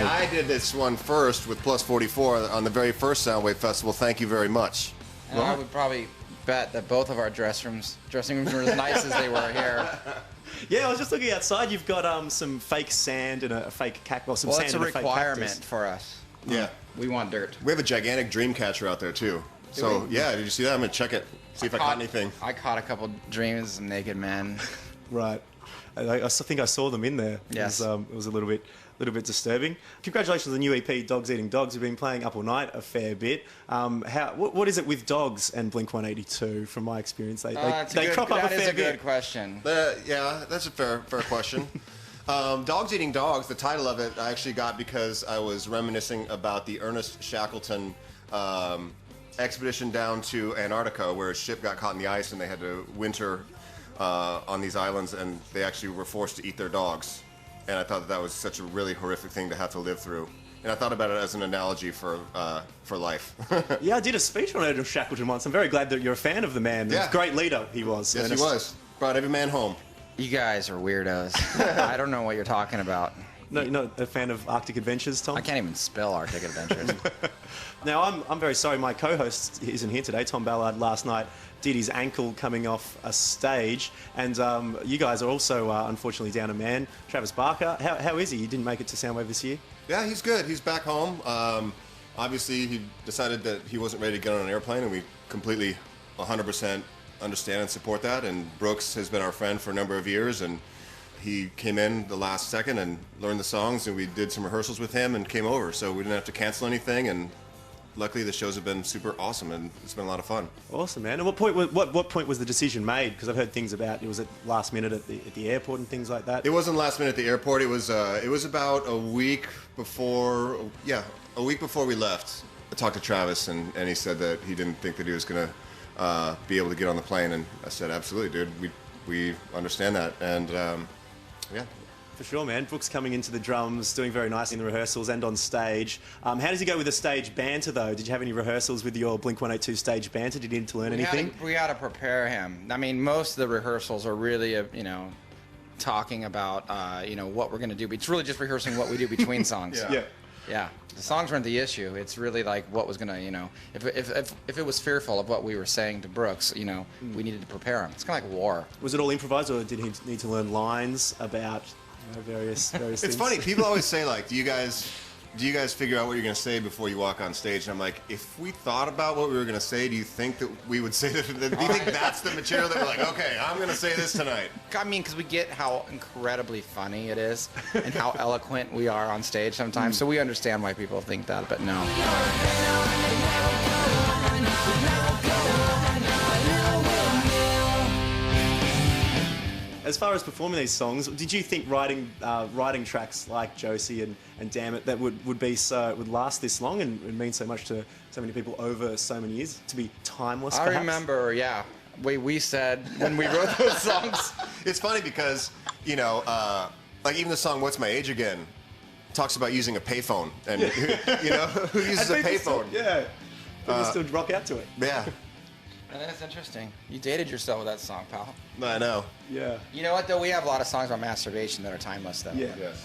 I did this one first with Plus 44 on the very first Soundwave Festival. Thank you very much. And I would probably bet that both of our dressing rooms were as nice as they were here. Yeah, I was just looking outside. You've got some fake sand and a fake cactus. Well, some Well, sand it's a and a fake requirement cactus. for us. Yeah. We want dirt. We have a gigantic dream catcher out there, too. So, yeah, did you see that? I'm going to check it, see if I caught anything. I caught a couple dreams of naked men. Right. I think I saw them in there. Yes. It was a little bit disturbing. Congratulations on the new EP, Dogs Eating Dogs. You've been playing Up All Night a fair bit. What is it with Dogs and Blink-182? From my experience, they crop up a fair bit. That is a good question. Yeah, that's a fair question. Dogs Eating Dogs, the title of it, I actually got because I was reminiscing about the Ernest Shackleton expedition down to Antarctica, where a ship got caught in the ice and they had to winter on these islands, and they actually were forced to eat their dogs. And I thought that was such a really horrific thing to have to live through. And I thought about it as an analogy for life. Yeah, I did a speech on Ernest Shackleton once. I'm very glad that you're a fan of the man. Yeah. Great leader he was. Yes, Ernest. he was. Brought every man home. You guys are weirdos. I don't know what you're talking about. No, you're not a fan of Arctic Adventures, Tom? I can't even spell Arctic Adventures. Now, I'm very sorry my co-host isn't here today. Tom Ballard last night did his ankle coming off a stage, and you guys are also unfortunately down a man. Travis Barker, how is he? He didn't make it to Soundwave this year? Yeah, he's good. He's back home. Obviously, he decided that he wasn't ready to get on an airplane, and we completely 100% understand and support that. And Brooks has been our friend for a number of years, and he came in the last second and learned the songs, and we did some rehearsals with him and came over, so we didn't have to cancel anything. And luckily, the shows have been super awesome, and it's been a lot of fun. Awesome, man. And what point was the decision made? Because I've heard things about it was at last minute at the airport and things like that. It wasn't last minute at the airport. It was about a week before. Yeah, a week before we left. I talked to Travis, and he said that he didn't think that he was gonna be able to get on the plane, and I said, absolutely, dude. We understand that, and yeah. For sure, man. Brooks coming into the drums, doing very nicely in the rehearsals and on stage. How does he go with the stage banter, though? Did you have any rehearsals with your Blink-182 stage banter? Did you need to learn anything? We had to prepare him. I mean, most of the rehearsals are really, talking about, what we're going to do. It's really just rehearsing what we do between songs. Yeah. The songs weren't the issue. It's really like what was going to, if it was fearful of what we were saying to Brooks, we needed to prepare him. It's kind of like war. Was it all improvised, or did he need to learn lines about various things? It's funny. People always say, like, do you guys figure out what you're going to say before you walk on stage? And I'm like, if we thought about what we were going to say, do you think that we would say that? Do you think that's the material that we're like, okay, I'm going to say this tonight? I mean, because we get how incredibly funny it is and how eloquent we are on stage sometimes. So we understand why people think that, but no. As far as performing these songs, did you think writing tracks like Josie and Damn It that would last this long and mean so much to so many people over so many years, to be timeless? I remember, yeah, we said when we wrote those songs. It's funny because like even the song "What's My Age Again" talks about using a payphone, and who uses a payphone? Yeah, people still rock out to it. Yeah. And that's interesting. You dated yourself with that song, pal. I know. Yeah. You know what, though? We have a lot of songs about masturbation that are timeless, though. Yeah. Yes.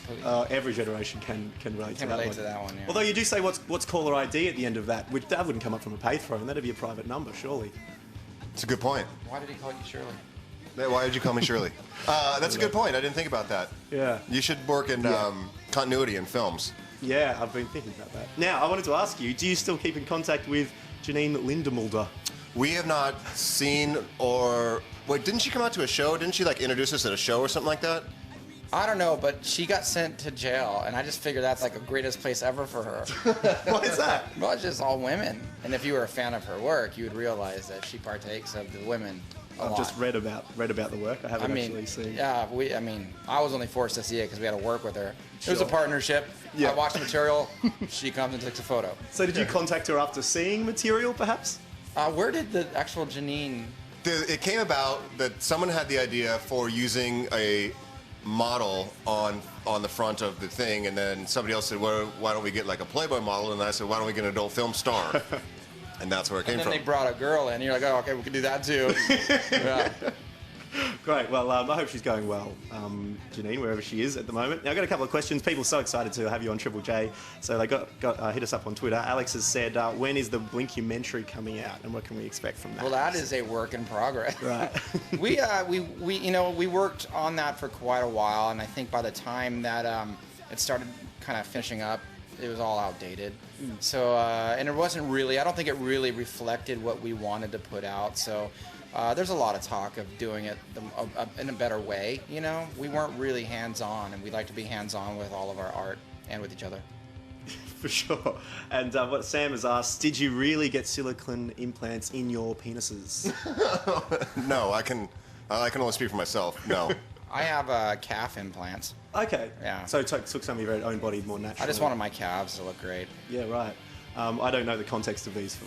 Every generation can relate to that one. To that one, yeah. Although you do say what's caller ID at the end of that, which that wouldn't come up from a payphone. That'd be a private number, surely. It's a good point. Why did he call you Shirley? Why did you call me Shirley? That's a good point. I didn't think about that. Yeah. You should work in continuity in films. Yeah, I've been thinking about that. Now, I wanted to ask you, do you still keep in contact with Janine Lindemulder? We have not seen or... Wait, didn't she come out to a show? Didn't she, introduce us at a show or something like that? I don't know, but she got sent to jail, and I just figured that's like the greatest place ever for her. Why is that? Well, it's just all women. And if you were a fan of her work, you would realize that she partakes of the women a lot. I've just read about the work. I haven't actually seen. Yeah, I was only forced to see it because we had to work with her. It was a partnership. Yeah. I watched the material. She comes and takes a photo. So did you contact her after seeing material, perhaps? Where did the actual Janine... It came about that someone had the idea for using a model on the front of the thing, and then somebody else said, well, why don't we get like a Playboy model? And I said, why don't we get an adult film star? And that's where it came from. And then they brought a girl in, and you're like, oh, okay, we can do that too. Yeah. Great. Well, I hope she's going well, Janine, wherever she is at the moment. Now, I've got a couple of questions. People are so excited to have you on Triple J, so they hit us up on Twitter. Alex has said, when is the Blinkumentary coming out, and what can we expect from that? Well, that is a work in progress. Right. we worked on that for quite a while, and I think by the time that it started kind of finishing up, it was all outdated. So, and it wasn't really, I don't think it really reflected what we wanted to put out. So there's a lot of talk of doing it in a better way. You know, we weren't really hands-on, and we like to be hands-on with all of our art and with each other. For sure. And what Sam has asked, did you really get silicone implants in your penises? No, I can only speak for myself. No. I have calf implants. Okay. Yeah. So took some of your own body more naturally. I just wanted my calves to look great. Yeah, right. I don't know the context of these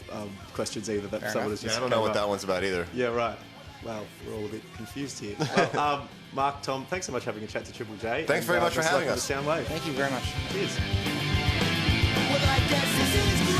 questions either. That someone has just I don't know what that one's about either. Yeah, right. Well, we're all a bit confused here. Well, Mark, Tom, thanks so much for having a chat to Triple J. Thanks very much for having us. Sound Wave. Thank you very much. Cheers. Well, I guess this is